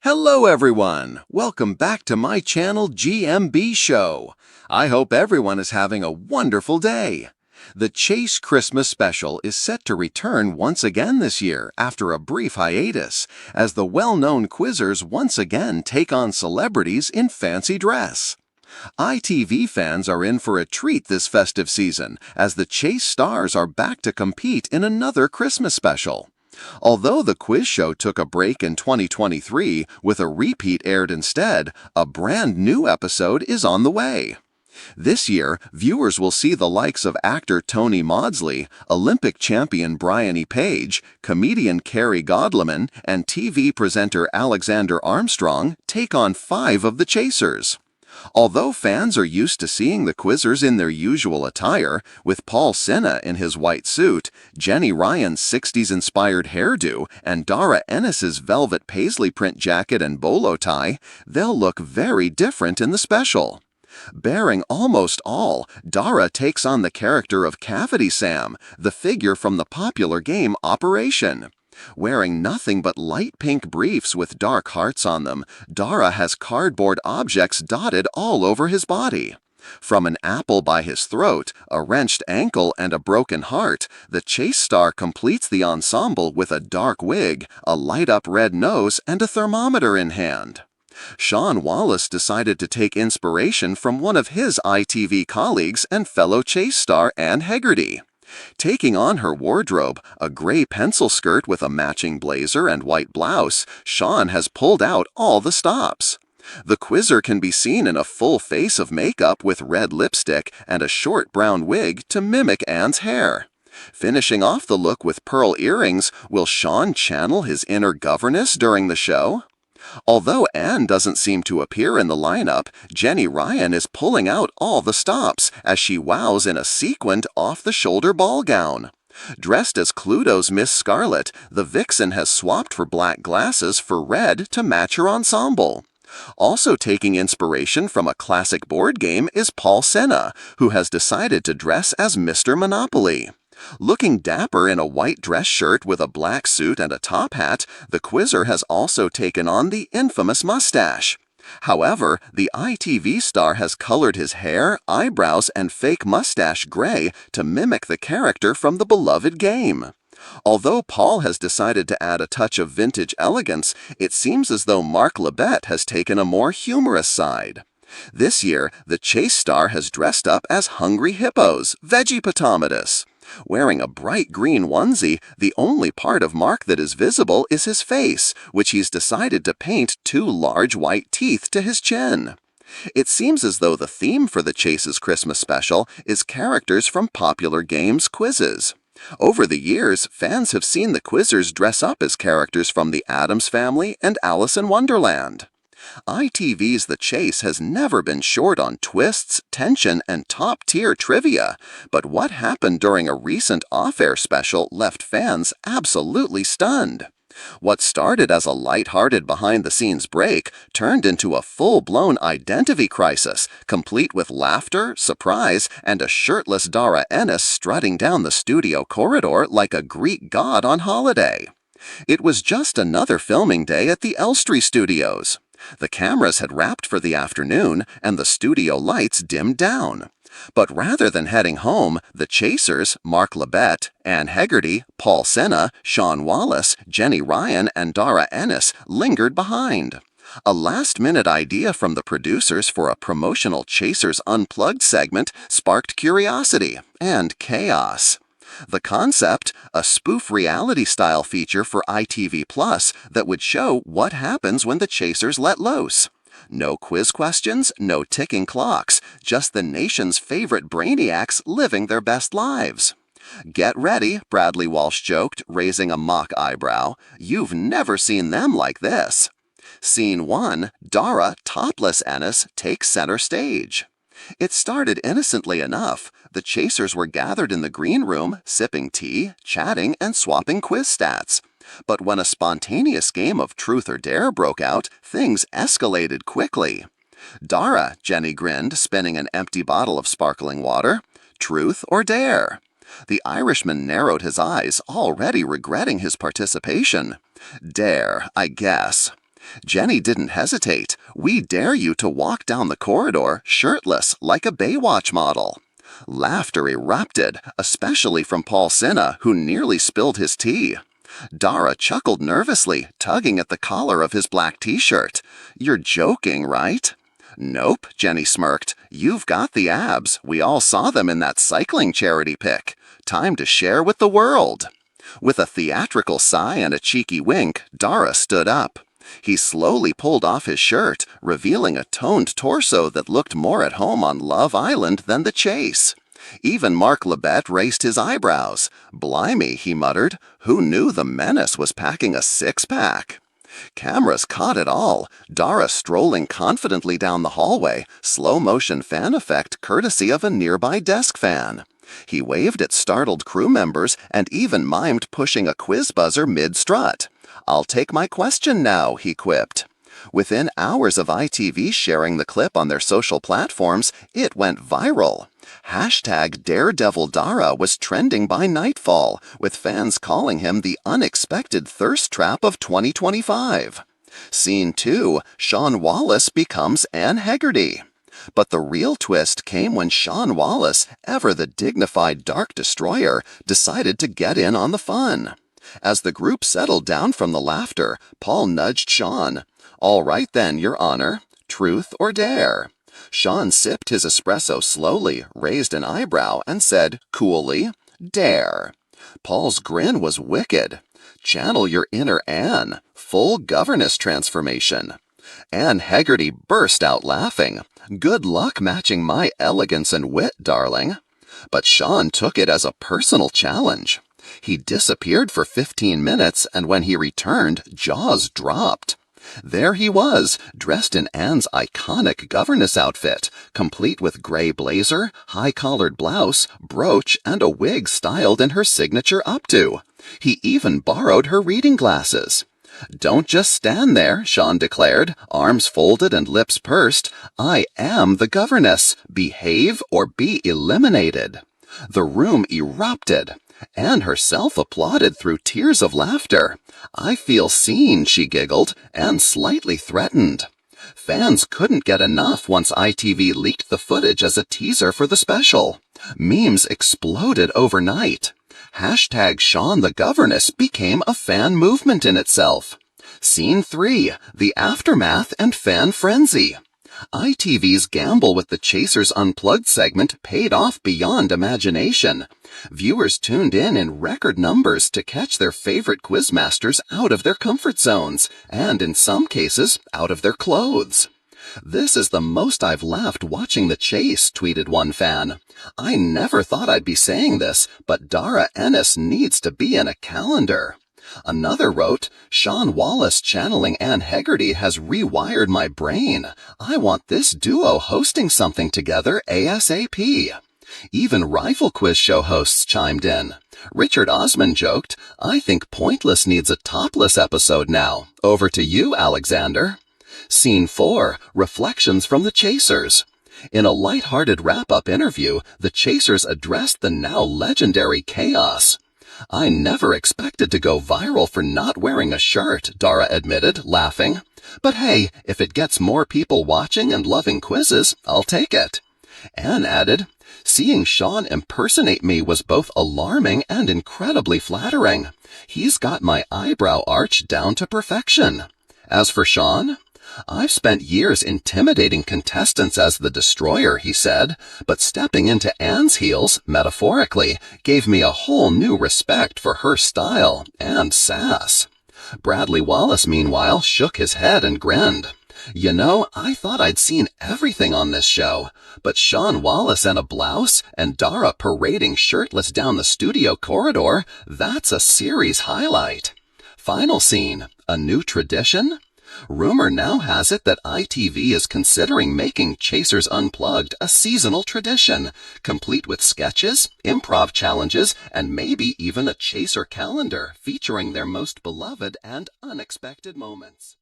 Hello everyone! Welcome back to my channel GMB SHOW. I hope everyone is having a wonderful day. The Chase Christmas Special is set to return once again this year after a brief hiatus, as the well-known quizzers once again take on celebrities in fancy dress. ITV fans are in for a treat this festive season, as the Chase stars are back to compete in another Christmas special. Although the quiz show took a break in 2023 with a repeat aired instead, a brand new episode is on the way. This year, viewers will see the likes of actor Tony Maudsley, Olympic champion Bryony Page, comedian Carrie Godleman, and TV presenter Alexander Armstrong take on 5 of the chasers. Although fans are used to seeing the quizzers in their usual attire, with Paul Sinha in his white suit, Jenny Ryan's 60s-inspired hairdo, and Darragh Ennis's velvet paisley print jacket and bolo tie, they'll look very different in the special. Bearing almost all, Darragh takes on the character of Cavity Sam, the figure from the popular game Operation. Wearing nothing but light pink briefs with dark hearts on them, Darragh has cardboard objects dotted all over his body. From an apple by his throat, a wrenched ankle, and a broken heart, the Chase star completes the ensemble with a dark wig, a light-up red nose, and a thermometer in hand. Sean Wallace decided to take inspiration from one of his ITV colleagues and fellow Chase star Anne Hegarty. Taking on her wardrobe, a gray pencil skirt with a matching blazer and white blouse, Sean has pulled out all the stops. The quizzer can be seen in a full face of makeup with red lipstick and a short brown wig to mimic Anne's hair. Finishing off the look with pearl earrings, will Sean channel his inner governess during the show? Although Anne doesn't seem to appear in the lineup, Jenny Ryan is pulling out all the stops as she wows in a sequined off-the-shoulder ball gown. Dressed as Cluedo's Miss Scarlet, the vixen has swapped her black glasses for red to match her ensemble. Also taking inspiration from a classic board game is Paul Sinha, who has decided to dress as Mr. Monopoly. Looking dapper in a white dress shirt with a black suit and a top hat, the quizzer has also taken on the infamous mustache. However, the ITV star has colored his hair, eyebrows, and fake mustache gray to mimic the character from the beloved game. Although Paul has decided to add a touch of vintage elegance, it seems as though Mark Lebet has taken a more humorous side. This year, the Chase star has dressed up as Hungry Hippos, Veggie-Potomatus. Wearing a bright green onesie, the only part of Mark that is visible is his face, which he's decided to paint 2 large white teeth to his chin. It seems as though the theme for the Chase's Christmas special is characters from popular games quizzes. Over the years, fans have seen the quizzers dress up as characters from the Addams Family and Alice in Wonderland. ITV's The Chase has never been short on twists, tension, and top-tier trivia, but what happened during a recent off-air special left fans absolutely stunned. What started as a light-hearted behind-the-scenes break turned into a full-blown identity crisis, complete with laughter, surprise, and a shirtless Darragh Ennis strutting down the studio corridor like a Greek god on holiday. It was just another filming day at the Elstree Studios. The cameras had wrapped for the afternoon, and the studio lights dimmed down. But rather than heading home, the chasers, Mark Lebet, Anne Hegarty, Paul Sinha, Sean Wallace, Jenny Ryan, and Darragh Ennis lingered behind. A last-minute idea from the producers for a promotional Chasers Unplugged segment sparked curiosity and chaos. The concept, a spoof reality-style feature for ITV Plus that would show what happens when the chasers let loose. No quiz questions, no ticking clocks, just the nation's favorite brainiacs living their best lives. "Get ready," Bradley Walsh joked, raising a mock eyebrow. "You've never seen them like this." Scene 1, Darragh, topless Ennis, takes center stage. It started innocently enough. The chasers were gathered in the green room, sipping tea, chatting, and swapping quiz stats. But when a spontaneous game of truth or dare broke out, things escalated quickly. "Darragh," Jenny grinned, spinning an empty bottle of sparkling water. "Truth or dare?" The Irishman narrowed his eyes, already regretting his participation. "Dare, I guess." Jenny didn't hesitate. "We dare you to walk down the corridor shirtless like a Baywatch model." Laughter erupted, especially from Paul Sinha, who nearly spilled his tea. Darragh chuckled nervously, tugging at the collar of his black t-shirt. "You're joking, right?" "Nope," Jenny smirked. "You've got the abs. We all saw them in that cycling charity pic. Time to share with the world." With a theatrical sigh and a cheeky wink, Darragh stood up. He slowly pulled off his shirt, revealing a toned torso that looked more at home on Love Island than The Chase. Even Mark Labette raised his eyebrows. "Blimey," he muttered, "who knew the menace was packing a six-pack?" Cameras caught it all. Darragh strolling confidently down the hallway, slow-motion fan effect courtesy of a nearby desk fan. He waved at startled crew members and even mimed pushing a quiz buzzer mid-strut. "I'll take my question now," he quipped. Within hours of ITV sharing the clip on their social platforms, it went viral. Hashtag Daredevil Darragh was trending by nightfall, with fans calling him the unexpected thirst trap of 2025. Scene 2, Sean Wallace becomes Anne Hegarty. But the real twist came when Sean Wallace, ever the dignified Dark Destroyer, decided to get in on the fun. As the group settled down from the laughter, Paul nudged Sean. "All right then, Your Honor. Truth or dare?" Sean sipped his espresso slowly, raised an eyebrow, and said, coolly, "Dare." Paul's grin was wicked. "Channel your inner Anne. Full governess transformation." Anne Hegarty burst out laughing. "Good luck matching my elegance and wit, darling." But Sean took it as a personal challenge. He disappeared for 15 minutes, and when he returned, jaws dropped. There he was, dressed in Anne's iconic governess outfit, complete with gray blazer, high-collared blouse, brooch, and a wig styled in her signature updo. He even borrowed her reading glasses. "Don't just stand there," Sean declared, arms folded and lips pursed. "I am the governess. Behave or be eliminated." The room erupted. Anne herself applauded through tears of laughter. "I feel seen," she giggled, and slightly threatened. Fans couldn't get enough once ITV leaked the footage as a teaser for the special. Memes exploded overnight. Hashtag Sean the Governess became a fan movement in itself. Scene 3, the aftermath and fan frenzy. ITV's gamble with the Chasers Unplugged segment paid off beyond imagination. Viewers tuned in record numbers to catch their favorite quizmasters out of their comfort zones, and in some cases, out of their clothes. "This is the most I've laughed watching The Chase," tweeted one fan. "I never thought I'd be saying this, but Darragh Ennis needs to be in a calendar." Another wrote, "Sean Wallace channeling Anne Hegarty has rewired my brain. I want this duo hosting something together ASAP." Even rival quiz show hosts chimed in. Richard Osman joked, "I think Pointless needs a Topless episode now. Over to you, Alexander." Scene 4, Reflections from the Chasers. In a light-hearted wrap-up interview, the Chasers addressed the now legendary chaos. "I never expected to go viral for not wearing a shirt," Darragh admitted, laughing. "But hey, if it gets more people watching and loving quizzes, I'll take it." Anne added, "Seeing Sean impersonate me was both alarming and incredibly flattering. He's got my eyebrow arch down to perfection." As for Sean, "I've spent years intimidating contestants as the Destroyer," he said, "but stepping into Anne's heels, metaphorically, gave me a whole new respect for her style and sass." Bradley Wallace, meanwhile, shook his head and grinned. "You know, I thought I'd seen everything on this show, but Sean Wallace in a blouse and Darragh parading shirtless down the studio corridor, that's a series highlight." Final scene, a new tradition? Rumor now has it that ITV is considering making Chasers Unplugged a seasonal tradition, complete with sketches, improv challenges, and maybe even a Chaser calendar featuring their most beloved and unexpected moments.